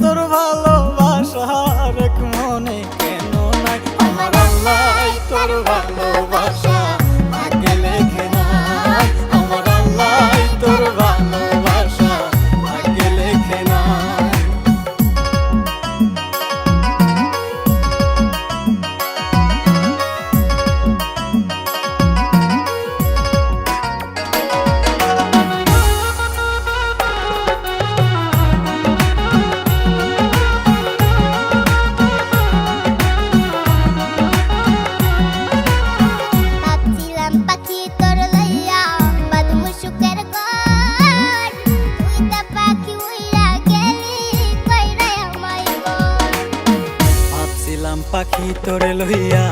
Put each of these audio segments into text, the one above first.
তোর ভালোবাসা এক মনে কেন নাই আমার আল্লাহ তোর ভালোবাসা ভাগ্যে লেখে নাই আমার আল্লাহ তোর ভালোবাসা ভাগ্যে লেখে নাই পাখি তোরে লইয়া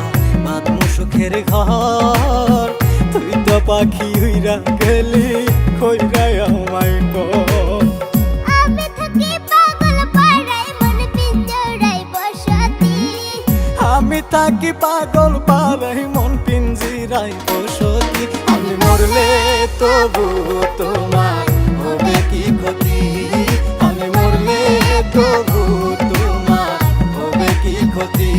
বাঁধমু সুখের ঘর তুই তো পাখি হইরা গেলি কইরা আমায় কর আমি থাকি পাগল পাড়ায় মন পিঞ্জরায় বসতি আমি থাকি পাগল পাড়ায় মন পিঞ্জরায় বসতি আমি মরলে তবু তোমার হবে কি ক্ষতি আমি মরলে তবু তোমার হবে কি ক্ষতি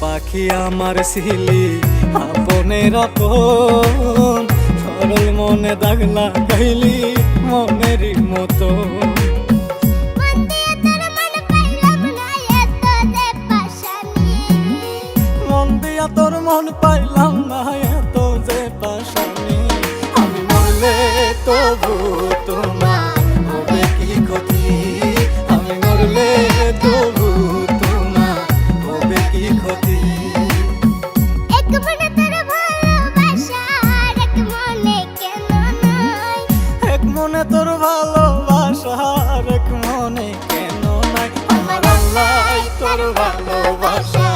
পাখি আমার ছিলি আপনের আপন সরল মনে দাগ লাগাইলি মনেরই মতো মন দিয়া তোর মন পাইলাম না এত যে পাশানি আমি মরলে তবু তোমার হবে কি ক্ষতি আমি মরলে তবু তোমার হবে কি ক্ষতি এক মনে তোর ভালোবাসা এক মনে কেন নাই এক মনে তোর ভালোবাসা এক মনে কেন নাই আমার আল্লাহ তোর ভালোবাসা